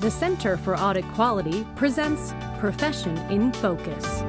The Center for Audit Quality presents Profession in Focus.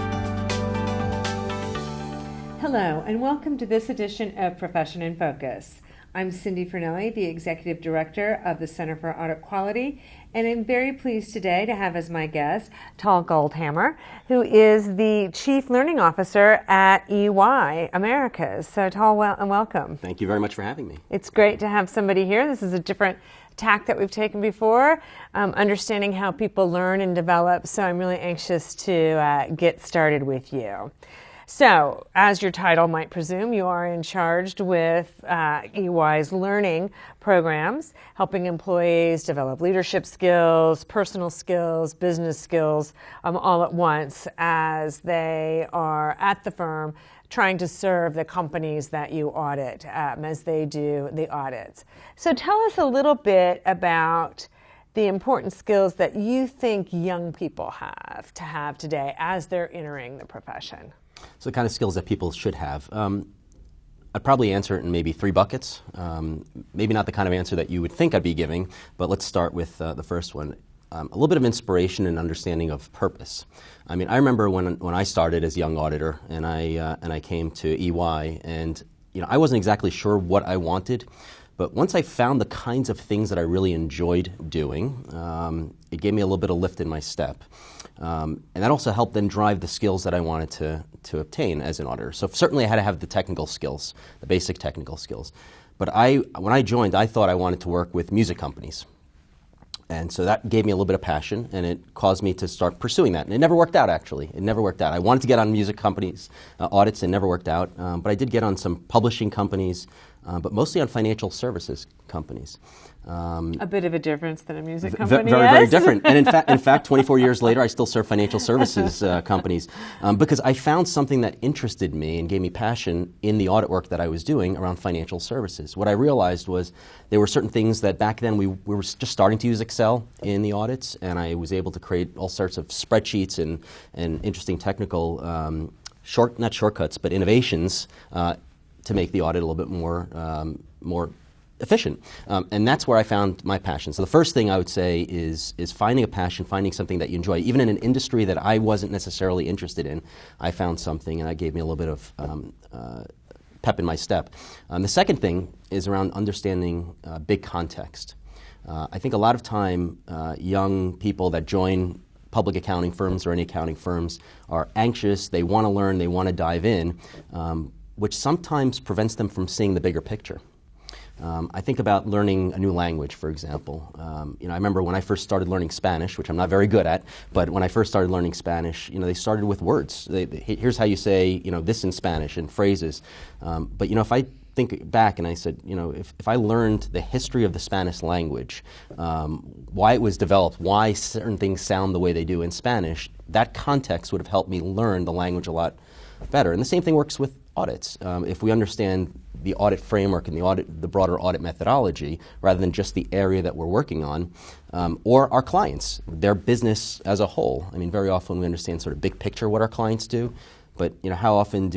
Hello, and welcome to this edition of Profession in Focus. I'm Cindy Fernelli, the Executive Director of the Center for Audit Quality, and I'm very pleased today to have as my guest Tal Goldhamer, who is the Chief Learning Officer at EY Americas. So Tal, welcome. Thank you very much for having me. It's great to have somebody here. This is a different tack that we've taken before, understanding how people learn and develop, so I'm really anxious to get started with you. So, as your title might presume, you are in charge with EY's learning programs, helping employees develop leadership skills, personal skills, business skills, all at once as they are at the firm trying to serve the companies that you audit as they do the audits. So tell us a little bit about the important skills that you think young people have to have today as they're entering the profession. So the kind of skills that people should have. I'd probably answer it in maybe three buckets. Maybe not the kind of answer that you would think I'd be giving, but let's start with the first one. A little bit of inspiration and understanding of purpose. I mean, I remember when I started as a young auditor and I came to EY, and I wasn't exactly sure what I wanted, but once I found the kinds of things that I really enjoyed doing, it gave me a little bit of lift in my step. And that also helped then drive the skills that I wanted to obtain as an auditor. So certainly I had to have the technical skills, the basic technical skills. But when I joined, I thought I wanted to work with music companies. And so that gave me a little bit of passion, and it caused me to start pursuing that. And it never worked out, actually. It never worked out. I wanted to get on music companies' audits. It never worked out. But I did get on some publishing companies, but mostly on financial services companies. A bit of a difference than a music company, very different. And in fact, 24 years later, I still serve financial services companies because I found something that interested me and gave me passion in the audit work that I was doing around financial services. What I realized was there were certain things that back then we were just starting to use Excel in the audits, and I was able to create all sorts of spreadsheets and interesting technical, not shortcuts, but innovations to make the audit a little bit more efficient. And that's where I found my passion. So the first thing I would say is finding a passion, finding something that you enjoy. Even in an industry that I wasn't necessarily interested in, I found something, and that gave me a little bit of pep in my step. The second thing is around understanding big context. I think a lot of time young people that join public accounting firms or any accounting firms are anxious, they want to learn, they want to dive in, which sometimes prevents them from seeing the bigger picture. I think about learning a new language, for example. I remember when I first started learning Spanish, which I'm not very good at, but when I first started learning Spanish, they started with words. Here's how you say, this in Spanish and phrases. But if I think back and I said, if I learned the history of the Spanish language, why it was developed, why certain things sound the way they do in Spanish, that context would have helped me learn the language a lot better. And the same thing works with audits. If we understand the audit framework and the broader audit methodology, rather than just the area that we're working on, or our clients, their business as a whole. I mean, very often we understand sort of big picture what our clients do, but how often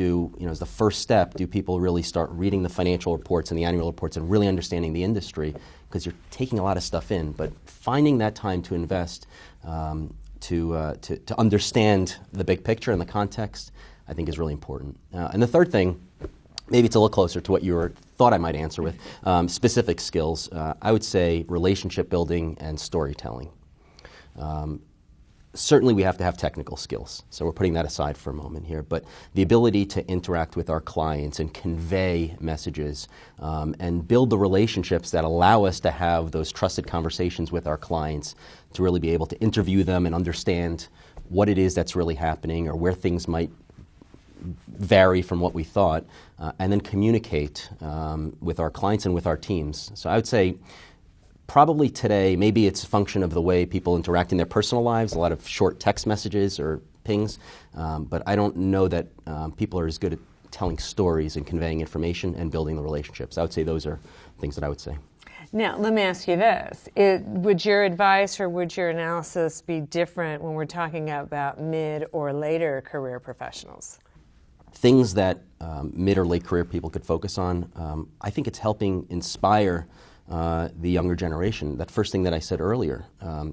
as the first step, do people really start reading the financial reports and the annual reports and really understanding the industry? Because you're taking a lot of stuff in, but finding that time to invest to understand the big picture and the context, I think is really important. And the third thing, maybe it's a little closer to what you thought I might answer with, specific skills. I would say relationship building and storytelling. Certainly we have to have technical skills, so we're putting that aside for a moment here, but the ability to interact with our clients and convey messages and build the relationships that allow us to have those trusted conversations with our clients, to really be able to interview them and understand what it is that's really happening or where things might vary from what we thought, and then communicate with our clients and with our teams. So I would say probably today, maybe it's a function of the way people interact in their personal lives, a lot of short text messages or pings, but I don't know that people are as good at telling stories and conveying information and building the relationships. I would say those are things that I would say. Now, let me ask you this. Would your advice or would your analysis be different when we're talking about mid or later career professionals? Things that mid or late career people could focus on, I think it's helping inspire the younger generation. That first thing that I said earlier,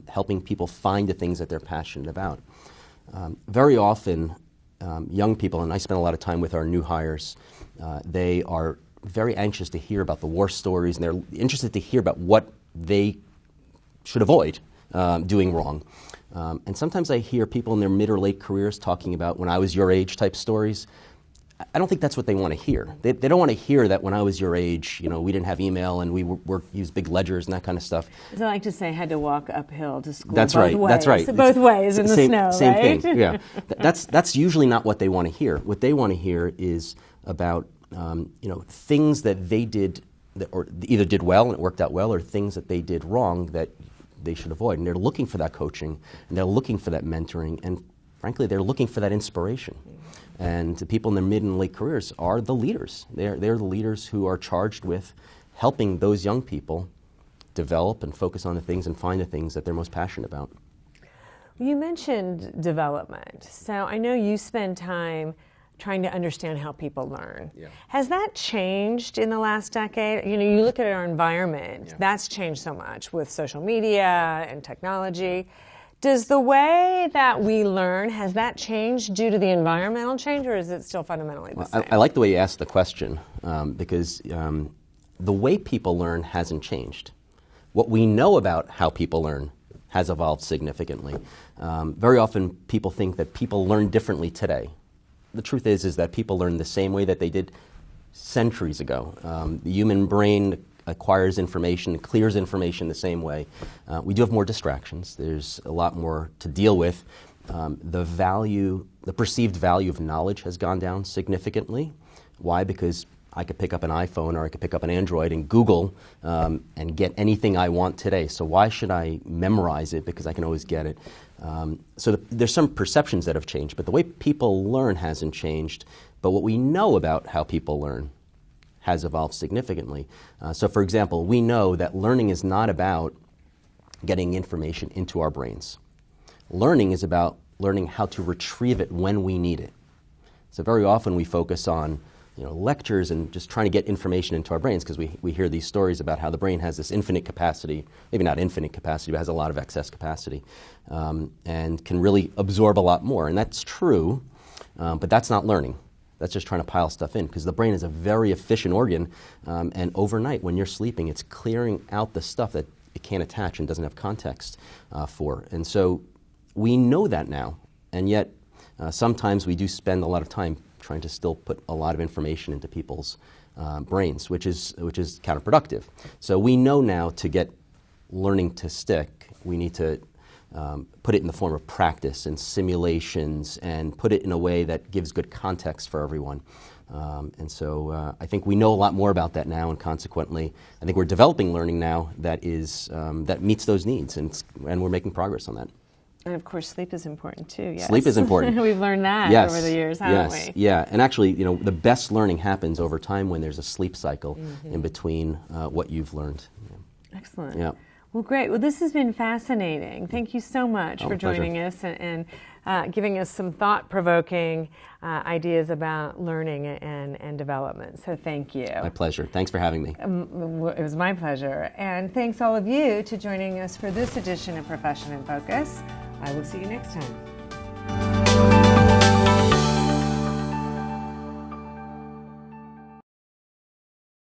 helping people find the things that they're passionate about. Very often, young people, and I spend a lot of time with our new hires, they are very anxious to hear about the war stories, and they're interested to hear about what they should avoid doing wrong. And sometimes I hear people in their mid or late careers talking about when I was your age type stories. I don't think that's what they want to hear. They don't want to hear that when I was your age, we didn't have email and we used big ledgers and that kind of stuff. As I like to say, I had to walk uphill to school. That's both right. Ways. That's right. So both ways in the snow, same right? thing. Yeah. That's usually not what they want to hear. What they want to hear is about things that they did or either did well and it worked out well, or things that they did wrong that they should avoid. And they're looking for that coaching, and they're looking for that mentoring, and frankly, they're looking for that inspiration. And the people in their mid and late careers are the leaders. They're the leaders who are charged with helping those young people develop and focus on the things and find the things that they're most passionate about. You mentioned development. So I know you spend time trying to understand how people learn. Yeah. Has that changed in the last decade? You look at our environment, that's changed so much with social media and technology. Does the way that we learn, has that changed due to the environmental change, or is it still fundamentally the same? I like the way you asked the question because the way people learn hasn't changed. What we know about how people learn has evolved significantly. Very often people think that people learn differently today. The truth is that people learn the same way that they did centuries ago. The human brain acquires information, clears information the same way. We do have more distractions. There's a lot more to deal with. The perceived value of knowledge has gone down significantly. Why? Because I could pick up an iPhone or I could pick up an Android and Google and get anything I want today. So why should I memorize it? Because I can always get it. There's some perceptions that have changed, but the way people learn hasn't changed. But what we know about how people learn has evolved significantly. So for example, we know that learning is not about getting information into our brains. Learning is about learning how to retrieve it when we need it. So very often we focus on lectures and just trying to get information into our brains because we hear these stories about how the brain has this infinite capacity, maybe not infinite capacity, but has a lot of excess capacity, and can really absorb a lot more. And that's true, but that's not learning. That's just trying to pile stuff in, because the brain is a very efficient organ, and overnight when you're sleeping, it's clearing out the stuff that it can't attach and doesn't have context for. And so we know that now, and yet sometimes we do spend a lot of time trying to still put a lot of information into people's brains, which is counterproductive. So we know now to get learning to stick, we need to put it in the form of practice and simulations and put it in a way that gives good context for everyone. And so I think we know a lot more about that now, and consequently, I think we're developing learning now that meets those needs, and we're making progress on that. And of course, sleep is important too, yes. Sleep is important. We've learned that over the years, haven't we? Yeah, and actually, the best learning happens over time when there's a sleep cycle in between what you've learned. Yeah. Excellent. Yeah. Well, great. Well, this has been fascinating. Thank you so much for joining us and giving us some thought-provoking ideas about learning and development. So thank you. My pleasure. Thanks for having me. It was my pleasure. And thanks all of you to joining us for this edition of Profession in Focus. I will see you next time.